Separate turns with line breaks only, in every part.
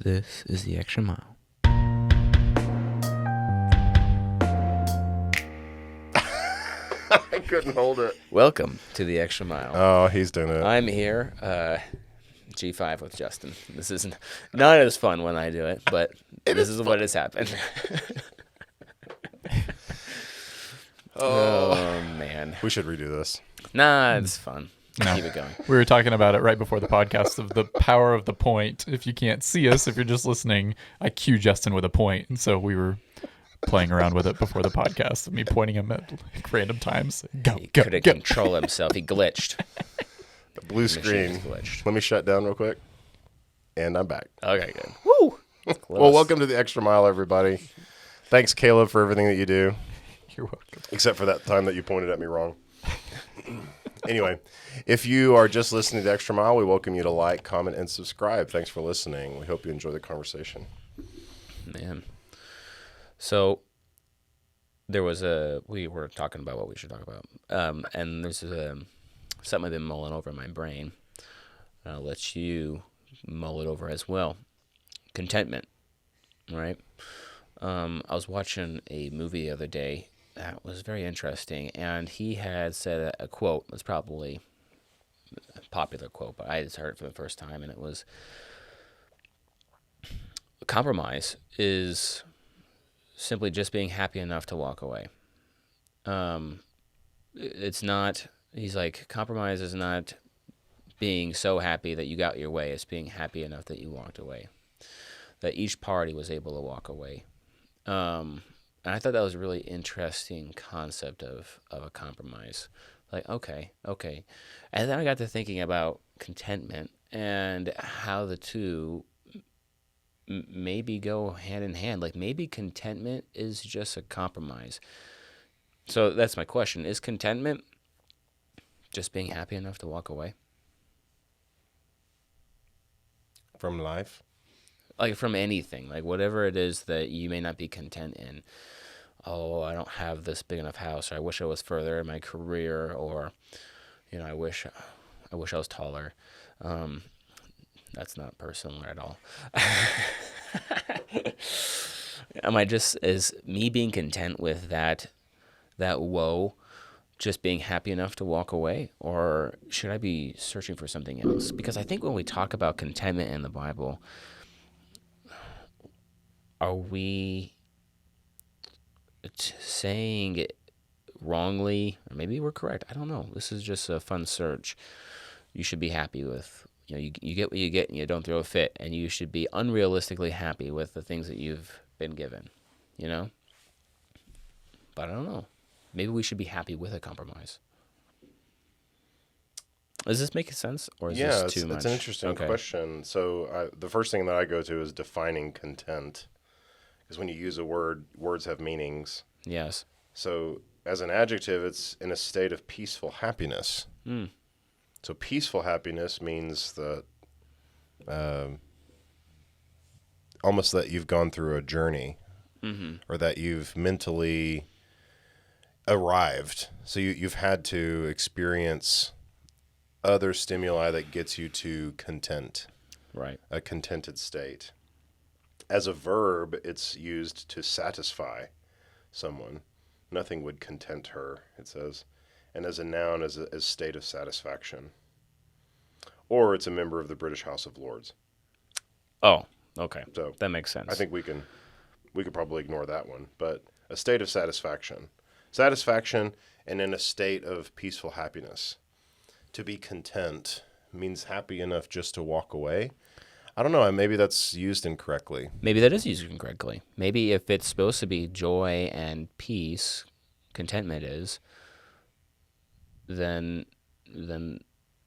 This is the Extra Mile.
I couldn't hold it.
Welcome to the Extra Mile.
Oh, he's doing it.
I'm here, G5 with Justin. This isn't not as fun when I do it, but this is what has happened. Oh, man.
We should redo this.
Nah, it's fun.
No.
Keep it going.
We were talking about it right before the podcast of the power of the point. If you can't see us, if you're just listening, I cue Justin with a point. And so we were playing around with it before the podcast, of me pointing him at like random times.
He couldn't control himself. He glitched.
The blue screen.
Glitched.
Let me shut down real quick. And I'm back.
Okay, good. Woo!
Well, welcome to the Extra Mile, everybody. Thanks, Caleb, for everything that you do.
You're welcome.
Except for that time that you pointed at me wrong. Anyway, if you are just listening to the Extra Mile, we welcome you to like, comment, and subscribe. Thanks for listening. We hope you enjoy the conversation.
Man. So we were talking about what we should talk about. And there's something I've been mulling over in my brain. I'll let you mull it over as well. Contentment, right? I was watching a movie the other day that was very interesting, and he had said a quote. It's probably a popular quote, but I just heard it for the first time, and it was, compromise is simply just being happy enough to walk away. It's not, he's like, compromise is not being so happy that you got your way. It's being happy enough that you walked away, that each party was able to walk away. And I thought that was a really interesting concept of a compromise. Like, okay. And then I got to thinking about contentment and how the two maybe go hand in hand. Like, maybe contentment is just a compromise. So that's my question. Is contentment just being happy enough to walk away?
From life?
Like, from anything. Like, whatever it is that you may not be content in. Oh, I don't have this big enough house, or I wish I was further in my career, or, I wish I was taller. That's not personal at all. Is me being content with that woe just being happy enough to walk away, or should I be searching for something else? Because I think when we talk about contentment in the Bible, are we saying it wrongly, or maybe we're correct? I don't know. This is just a fun search. You should be happy with, you get what you get and you don't throw a fit, and you should be unrealistically happy with the things that you've been given, But I don't know. Maybe we should be happy with a compromise. Does this make sense, or is this too much?
It's an interesting question. So the first thing that I go to is defining content. Because when you use a word, words have meanings.
Yes.
So as an adjective, it's in a state of peaceful happiness.
Mm.
So peaceful happiness means that almost that you've gone through a journey, or that you've mentally arrived. So you've had to experience other stimuli that gets you to content,
right?
A contented state. As a verb, it's used to satisfy someone. Nothing would content her, it says. And as a noun, as a state of satisfaction. Or it's a member of the British House of Lords.
Oh, okay.
So
that makes sense.
I think we could probably ignore that one. But a state of satisfaction. Satisfaction and in a state of peaceful happiness. To be content means happy enough just to walk away. I don't know. Maybe that's used incorrectly.
Maybe that is used incorrectly. Maybe if it's supposed to be joy and peace, contentment is, then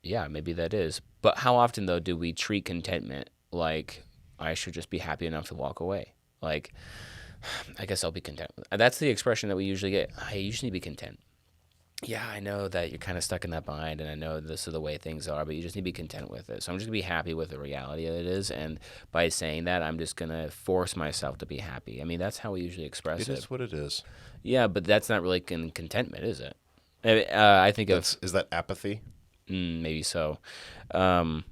yeah, maybe that is. But how often, though, do we treat contentment like I should just be happy enough to walk away? Like, I guess I'll be content. That's the expression that we usually get. Hey, you just need to be content. Yeah, I know that you're kind of stuck in that bind, and I know this is the way things are, but you just need to be content with it. So I'm just going to be happy with the reality that it is, and by saying that, I'm just going to force myself to be happy. I mean, that's how we usually express it.
It is what it is.
Yeah, but that's not really contentment, is it? I think
is that apathy?
Maybe so. So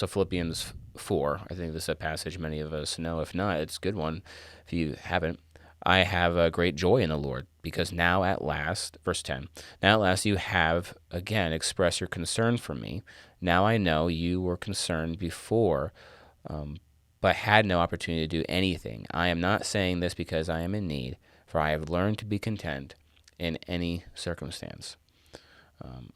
Philippians 4. I think this is a passage many of us know. If not, it's a good one if you haven't. I have a great joy in the Lord, because now at last, verse 10, now at last you have again expressed your concern for me. Now I know you were concerned before, but had no opportunity to do anything. I am not saying this because I am in need, for I have learned to be content in any circumstance.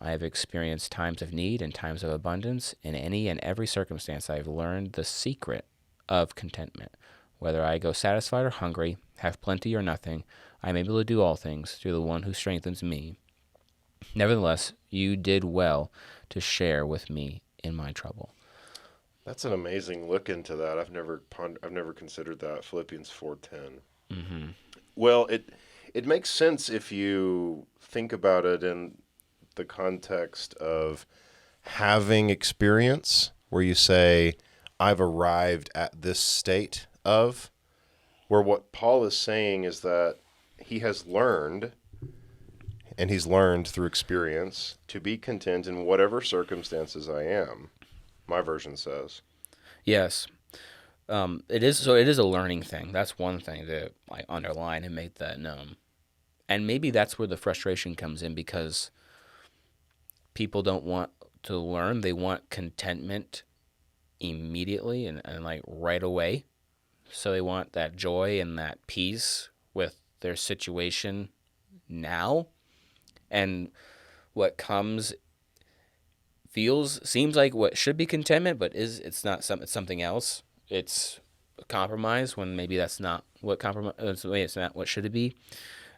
I have experienced times of need and times of abundance. In any and every circumstance, I have learned the secret of contentment. Whether I go satisfied or hungry, have plenty or nothing, I am able to do all things through the one who strengthens me. Nevertheless, you did well to share with me in my trouble.
That's an amazing look into that. I've never considered that. Philippians 4:10.
Mm-hmm.
Well, it makes sense if you think about it in the context of having experience, where you say, I've arrived at this state of, where what Paul is saying is that he has learned, and he's learned through experience, to be content in whatever circumstances I am. My version says.
Yes. It is a learning thing. That's one thing to underline and make that known. And maybe that's where the frustration comes in, because people don't want to learn. They want contentment immediately and right away. So they want that joy and that peace with their situation now. And what comes seems like what should be contentment, but it's not it's something else. It's a compromise when maybe that's not what it's not what should it be.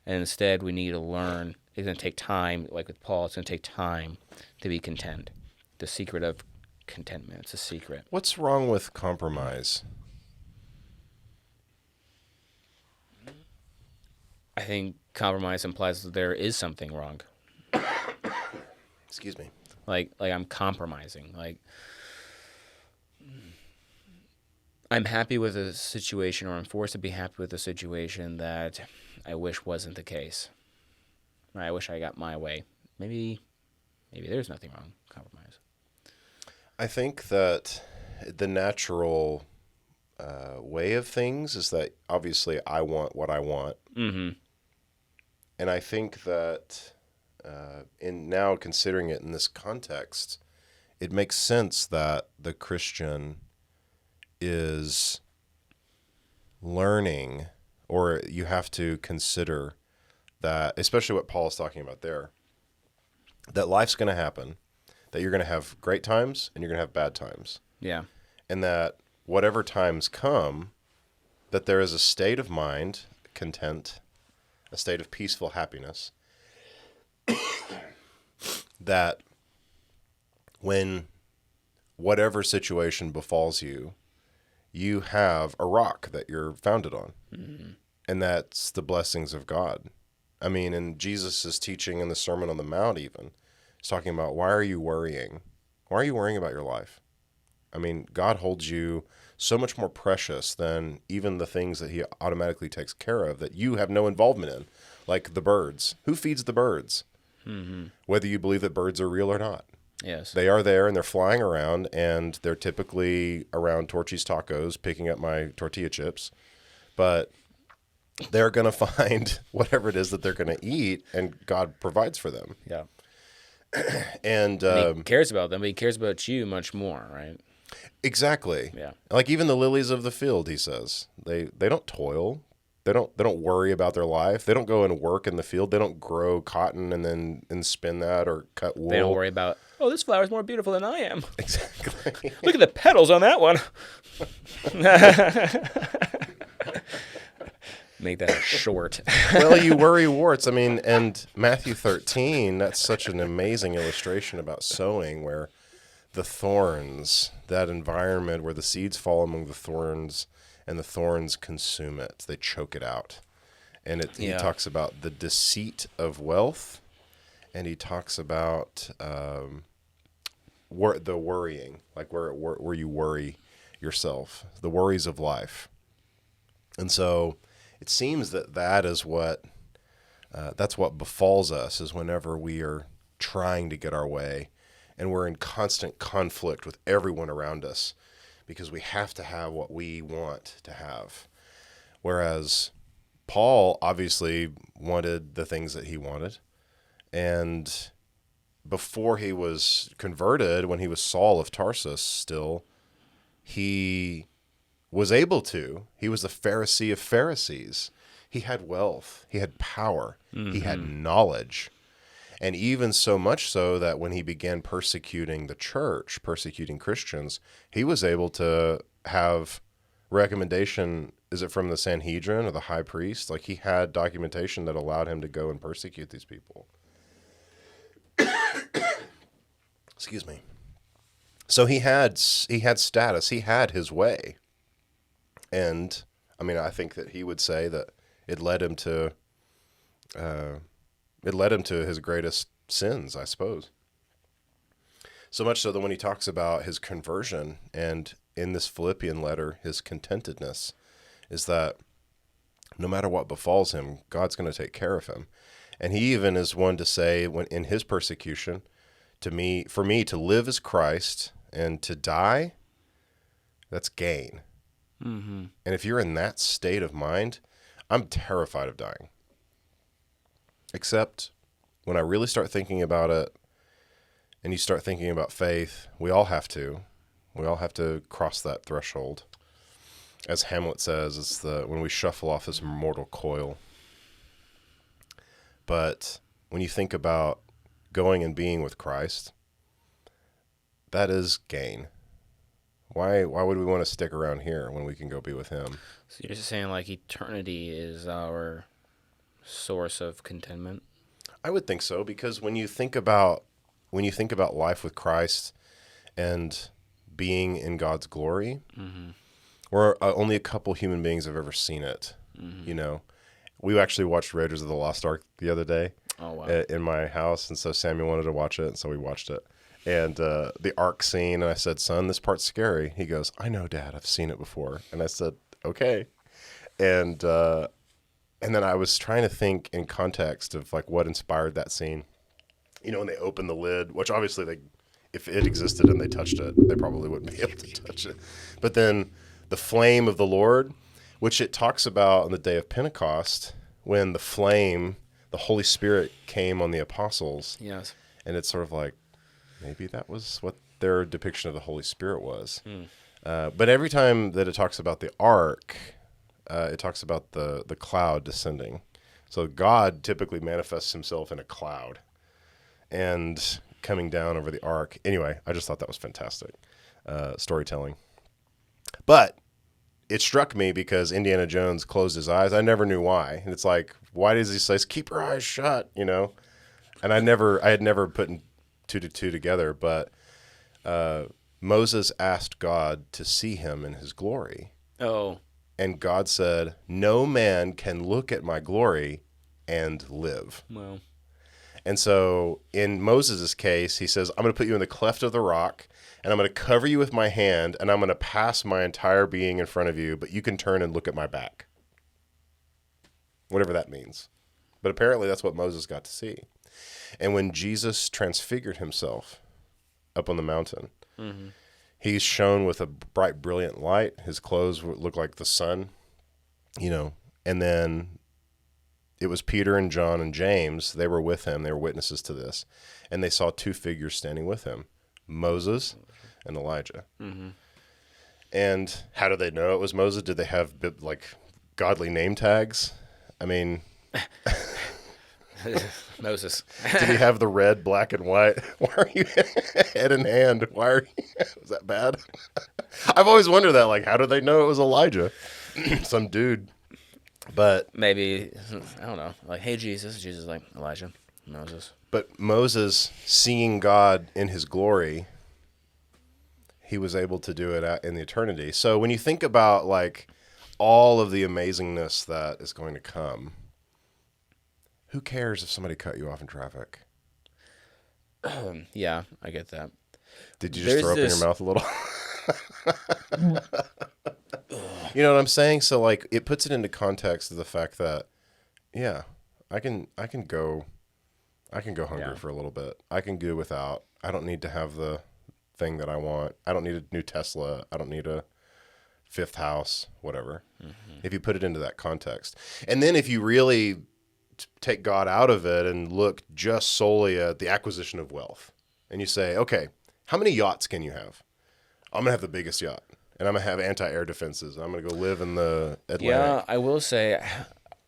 And instead we need to learn. It's going to take time, like with Paul, it's going to take time to be content. The secret of contentment, it's a secret.
What's wrong with compromise?
I think compromise implies that there is something wrong.
Excuse me.
Like I'm compromising. Like I'm happy with a situation, or I'm forced to be happy with a situation that I wish wasn't the case. I wish I got my way. Maybe there's nothing wrong with compromise.
I think that the natural way of things is that obviously I want what I want.
Mm-hmm.
And I think that in now considering it in this context, it makes sense that the Christian is learning, or you have to consider that, especially what Paul is talking about there, that life's going to happen, that you're going to have great times and you're going to have bad times.
Yeah.
And that whatever times come, that there is a state of mind, content, a state of peaceful happiness, that when whatever situation befalls you, you have a rock that you're founded on. Mm-hmm. And that's the blessings of God. I mean, and Jesus is teaching in the Sermon on the Mount even, he's talking about, why are you worrying? Why are you worrying about your life? I mean, God holds you so much more precious than even the things that he automatically takes care of that you have no involvement in, like the birds. Who feeds the birds? Mm-hmm. Whether you believe that birds are real or not.
Yes.
They are there, and they're flying around, and they're typically around Torchy's Tacos, picking up my tortilla chips. But they're going to find whatever it is that they're going to eat, and God provides for them.
Yeah.
And
he cares about them, but he cares about you much more, right?
Exactly.
Yeah.
Like even the lilies of the field, he says, they don't toil. They don't worry about their life. They don't go and work in the field. They don't grow cotton and spin that or cut wool.
They don't worry about, oh, this flower's more beautiful than I am.
Exactly.
Look at the petals on that one. Make that short.
Well, you worry warts. I mean, and Matthew 13, that's such an amazing illustration about sowing, where the thorns, that environment where the seeds fall among the thorns, and the thorns consume it. They choke it out. And he talks about the deceit of wealth, and he talks about the worrying, like where you worry yourself, the worries of life. And so it seems that is what that's what befalls us, is whenever we are trying to get our way, and we're in constant conflict with everyone around us, because we have to have what we want to have. Whereas Paul obviously wanted the things that he wanted. And before he was converted, when he was Saul of Tarsus still, he was able to. He was the Pharisee of Pharisees. He had wealth. He had power. He had knowledge. And even so much so that when he began persecuting the church, persecuting Christians, he was able to have recommendation. Is it from the Sanhedrin or the high priest? Like, he had documentation that allowed him to go and persecute these people. Excuse me. So he had status. He had his way. And I mean, I think that he would say that it led him to his greatest sins, I suppose. So much so that when he talks about his conversion, and in this Philippian letter, his contentedness, is that no matter what befalls him, God's going to take care of him. And he even is one to say, when in his persecution, for me to live is Christ, and to die, that's gain. Mm-hmm. And if you're in that state of mind, I'm terrified of dying. Except when I really start thinking about it, and you start thinking about faith, we all have to cross that threshold. As Hamlet says, it's when we shuffle off this mortal coil. But when you think about going and being with Christ, that is gain. Why would we want to stick around here when we can go be with him?
So you're just saying like eternity is our source of contentment?
I would think so, because when you think about life with Christ and being in God's glory, we're only a couple human beings have ever seen it. You know, we actually watched Raiders of the Lost Ark the other day.
Oh, wow.
In my house, and so Samuel wanted to watch it, and so we watched it. And the Ark scene, and I said, "Son, this part's scary." He goes, "I know, Dad. I've seen it before." And I said, "Okay." And then I was trying to think in context of like what inspired that scene. You know, when they opened the lid, which obviously if it existed and they touched it, they probably wouldn't be able to touch it. But then the flame of the Lord, which it talks about on the day of Pentecost, when the flame, the Holy Spirit came on the apostles.
Yes.
And it's sort of like, maybe that was what their depiction of the Holy Spirit was. But every time that it talks about the ark, it talks about the cloud descending. So God typically manifests himself in a cloud and coming down over the ark. Anyway, I just thought that was fantastic storytelling. But it struck me because Indiana Jones closed his eyes. I never knew why. And it's like, why does he say, "Keep your eyes shut," you know? And I had never put two to two together, but Moses asked God to see him in his glory. Oh. And God said, "No man can look at my glory and live."
Well.
And so in Moses' case, he says, "I'm going to put you in the cleft of the rock, and I'm going to cover you with my hand, and I'm going to pass my entire being in front of you, but you can turn and look at my back." Whatever that means. But apparently that's what Moses got to see. And when Jesus transfigured himself up on the mountain, he's shone with a bright, brilliant light. His clothes look like the sun, you know. And then it was Peter and John and James. They were with him. They were witnesses to this. And they saw two figures standing with him, Moses and Elijah. And how did they know it was Moses? Did they have like godly name tags? I mean...
Moses.
Did he have the red, black, and white? Why are you head in hand? Why are you... Was that bad? I've always wondered that. Like, how did they know it was Elijah? Some dude. But...
Maybe, I don't know. Like, "Hey, Jesus." Jesus is like, "Elijah, Moses."
But Moses, seeing God in his glory, he was able to do it in the eternity. So when you think about, like, all of the amazingness that is going to come... Who cares if somebody cut you off in traffic?
Yeah, I get that.
Did you just throw up in your mouth a little? You know what I'm saying? So like, it puts it into context of the fact that, yeah, I can go hungry for a little bit. I can do without. I don't need to have the thing that I want. I don't need a new Tesla. I don't need a fifth house, whatever. If you put it into that context. And then if you really take God out of it and look just solely at the acquisition of wealth, and you say, okay, how many yachts can you have? I'm going to have the biggest yacht, and I'm going to have anti-air defenses. I'm going to go live in the Atlantic.
Yeah, I will say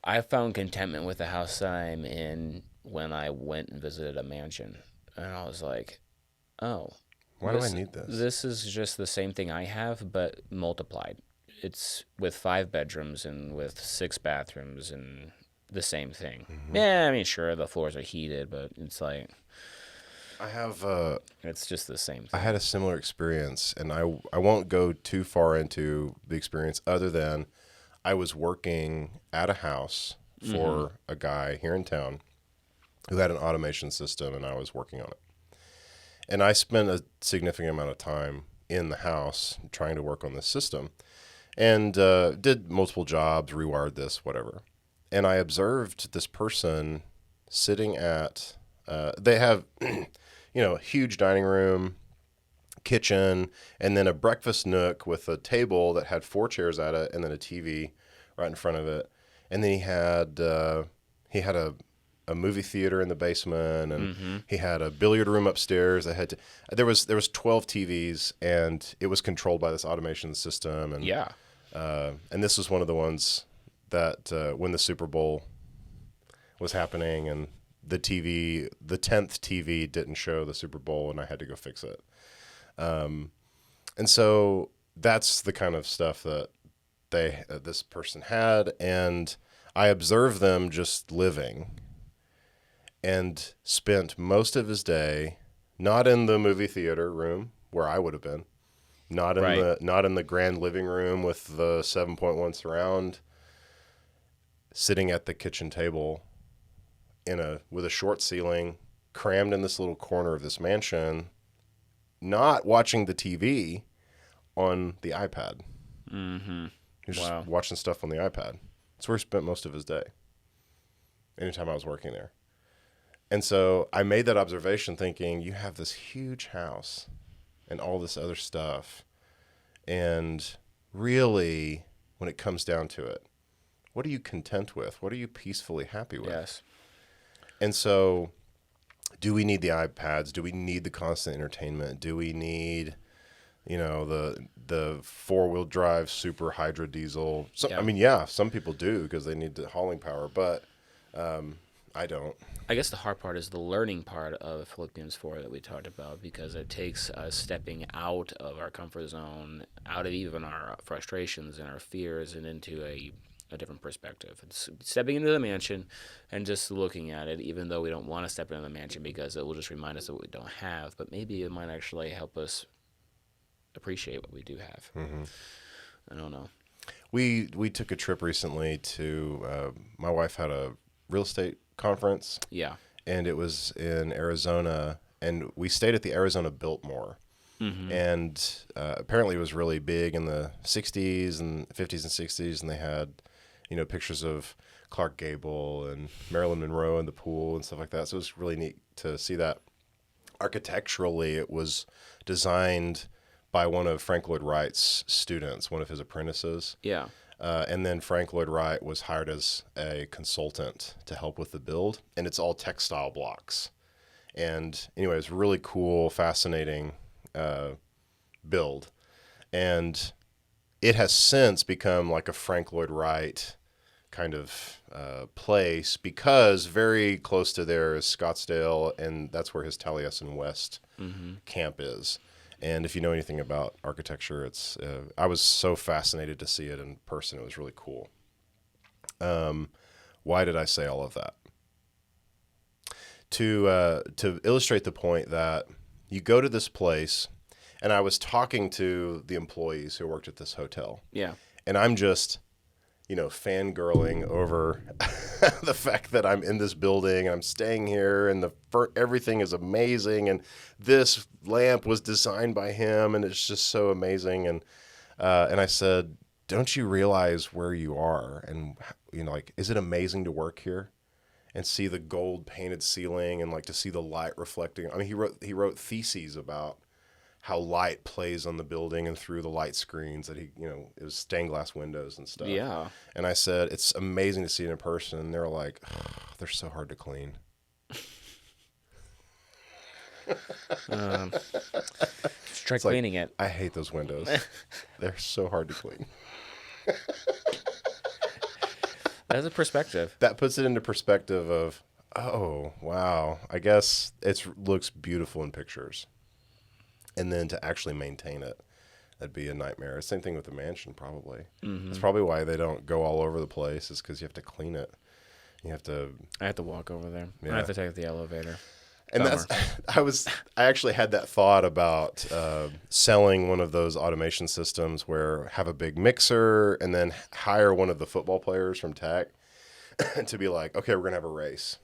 I found contentment with the house that I'm in when I went and visited a mansion. And I was like, oh.
Why do I need this?
This is just the same thing I have, but multiplied. It's with 5 bedrooms and with 6 bathrooms and the same thing. Yeah, I mean, sure, the floors are heated, but it's like...
I have...
it's just the same thing.
I had a similar experience, and I won't go too far into the experience other than I was working at a house for a guy here in town who had an automation system, and I was working on it. And I spent a significant amount of time in the house trying to work on this system and did multiple jobs, rewired this, whatever. And I observed this person sitting at, they have, a huge dining room, kitchen, and then a breakfast nook with a table that had 4 chairs at it and then a TV right in front of it. And then he had a movie theater in the basement, and he had a billiard room upstairs. There was 12 TVs, and it was controlled by this automation system. And and this was one of the ones that when the Super Bowl was happening, and the 10th TV didn't show the Super Bowl, and I had to go fix it. And so that's the kind of stuff that this person had, and I observed them just living. And spent most of his day not in the movie theater room where I would have been, not in the grand living room with the 7.1 surround, sitting at the kitchen table with a short ceiling, crammed in this little corner of this mansion, not watching the TV, on the iPad. He was just watching stuff on the iPad. That's where he spent most of his day. Anytime I was working there. And so I made that observation thinking, you have this huge house and all this other stuff. And really, when it comes down to it, what are you content with? What are you peacefully happy with?
Yes.
And so do we need the iPads? Do we need the constant entertainment? Do we need, the 4-wheel drive super hydro diesel? I mean, some people do because they need the hauling power, but I don't.
I guess the hard part is the learning part of Philippians 4 that we talked about, because it takes us stepping out of our comfort zone, out of even our frustrations and our fears, and into a different perspective. It's stepping into the mansion and just looking at it, even though we don't want to step into the mansion because it will just remind us of what we don't have, but maybe it might actually help us appreciate what we do have. I don't know.
We took a trip recently to, my wife had a real estate conference.
Yeah.
And it was in Arizona, and we stayed at the Arizona Biltmore. And apparently it was really big in the 60s and 50s and 60s, and they had, pictures of Clark Gable and Marilyn Monroe in the pool and stuff like that. So it was really neat to see that. Architecturally, it was designed by one of Frank Lloyd Wright's students, one of his apprentices.
Yeah.
And then Frank Lloyd Wright was hired as a consultant to help with the build, and it's all textile blocks. And anyway, it's really cool, fascinating build. And it has since become like a Frank Lloyd Wright kind of place, because very close to there is Scottsdale, and that's where his Taliesin West camp is. And if you know anything about architecture, it's I was so fascinated to see it in person. It was really cool. Why did I say all of that? To illustrate the point that you go to this place, and I was talking to the employees who worked at this hotel.
Yeah.
And I'm just, fangirling over the fact that I'm in this building, I'm staying here, and everything is amazing, and this lamp was designed by him, and it's just so amazing. And I said, don't you realize where you are? And, is it amazing to work here and see the gold painted ceiling and to see the light reflecting? I mean, he wrote theses about how light plays on the building and through the light screens that it was stained glass windows and stuff.
Yeah.
And I said, it's amazing to see it in person. And they're like, they're so hard to clean.
Try cleaning it.
I hate those windows. They're so hard to clean.
That's a perspective.
That puts it into perspective of, oh, wow. I guess it looks beautiful in pictures. And then to actually maintain it, that'd be a nightmare. Same thing with the mansion, probably.
Mm-hmm.
That's probably why they don't go all over the place, is because you have to clean it. You have to...
I have to walk over there.
Yeah.
I have to take the elevator.
And I actually had that thought about selling one of those automation systems where have a big mixer and then hire one of the football players from Tech to be like, okay, we're gonna have a race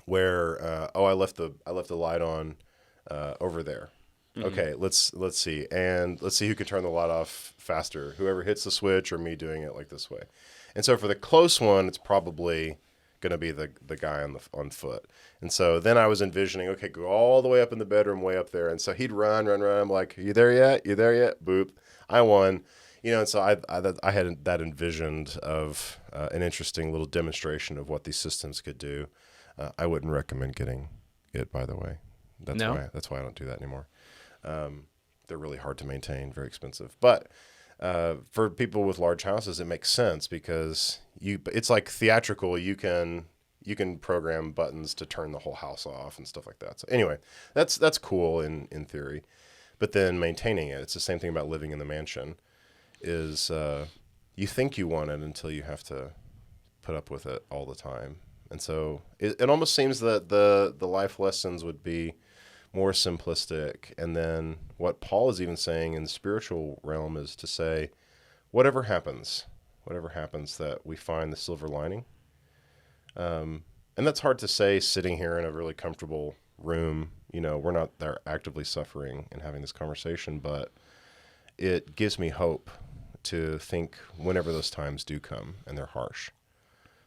where I left the light on over there. Mm-hmm. Okay, let's see, and let's see who can turn the light off faster. Whoever hits the switch, or me doing it like this way. And so for the close one, it's probably going to be the guy on foot. And so then I was envisioning, okay, go all the way up in the bedroom, way up there. And so he'd run. I'm like, you there yet? You there yet? Boop. I won. And so I had that envisioned of an interesting little demonstration of what these systems could do. I wouldn't recommend getting it, by the way. That's why I don't do that anymore. They're really hard to maintain, very expensive. But for people with large houses, it makes sense because it's like theatrical. You can program buttons to turn the whole house off and stuff like that. So anyway, that's cool in theory. But then maintaining it, it's the same thing about living in the mansion, is you think you want it until you have to put up with it all the time. And so it almost seems that the life lessons would be more simplistic. And then what Paul is even saying in the spiritual realm is to say, whatever happens, that we find the silver lining. And that's hard to say sitting here in a really comfortable room. We're not there actively suffering and having this conversation, but it gives me hope to think whenever those times do come and they're harsh,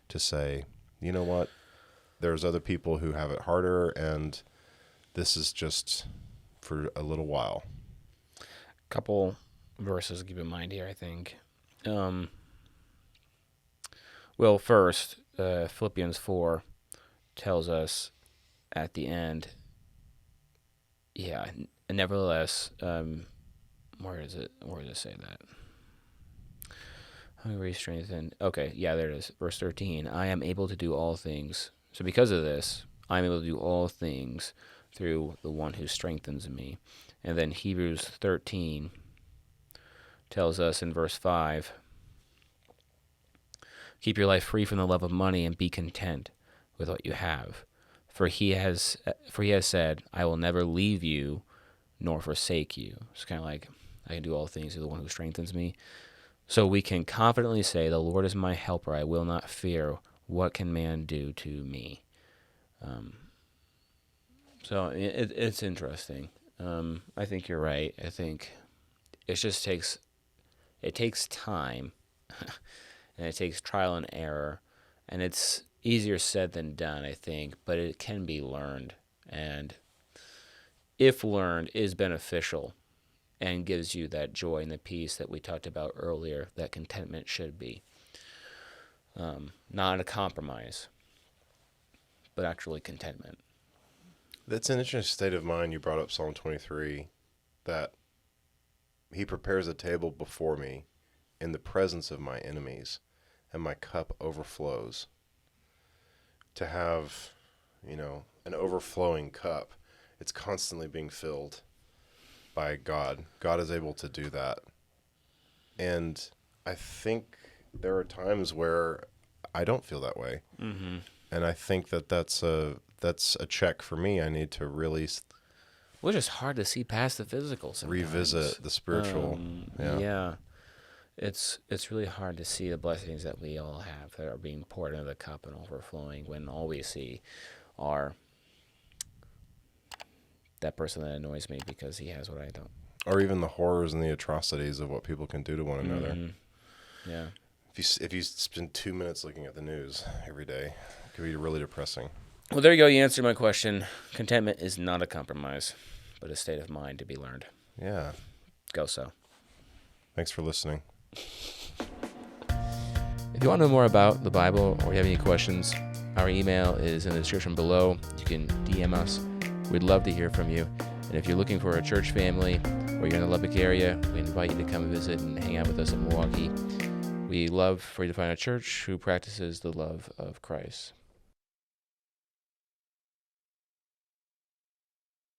to say, you know what, there's other people who have it harder, and this is just for a little while.
Couple verses to keep in mind here, I think. Well, first, Philippians 4 tells us at the end, nevertheless, where does it say that? Hungry, strengthened. Okay, there it is. Verse 13, I am able to do all things. So because of this, I am able to do all things through the one who strengthens me. And then Hebrews 13 tells us in verse 5, keep your life free from the love of money and be content with what you have. For he has said, I will never leave you nor forsake you. It's kind of like, I can do all things through the one who strengthens me. So we can confidently say, the Lord is my helper. I will not fear. What can man do to me? So it's interesting. I think you're right. I think it just takes time, and it takes trial and error, and it's easier said than done, I think, but it can be learned, and if learned, is beneficial and gives you that joy and the peace that we talked about earlier, that contentment should be. Not a compromise, but actually contentment.
That's an interesting state of mind. You brought up Psalm 23, that he prepares a table before me in the presence of my enemies, and my cup overflows. To have, an overflowing cup, it's constantly being filled by God. God is able to do that. And I think there are times where I don't feel that way. Mm-hmm. And I think that's a check for me. I need to really...
Well, it's just hard to see past the physical sometimes.
Revisit the spiritual.
Yeah. It's really hard to see the blessings that we all have that are being poured into the cup and overflowing, when all we see are that person that annoys me because he has what I don't.
Or even the horrors and the atrocities of what people can do to one another.
Mm-hmm. Yeah.
If you spend 2 minutes looking at the news every day, it could be really depressing.
Well, there you go. You answered my question. Contentment is not a compromise, but a state of mind to be learned.
Yeah.
Go so.
Thanks for listening.
If you want to know more about the Bible or you have any questions, our email is in the description below. You can DM us. We'd love to hear from you. And if you're looking for a church family or you're in the Lubbock area, we invite you to come visit and hang out with us in Milwaukee. We love for you to find a church who practices the love of Christ.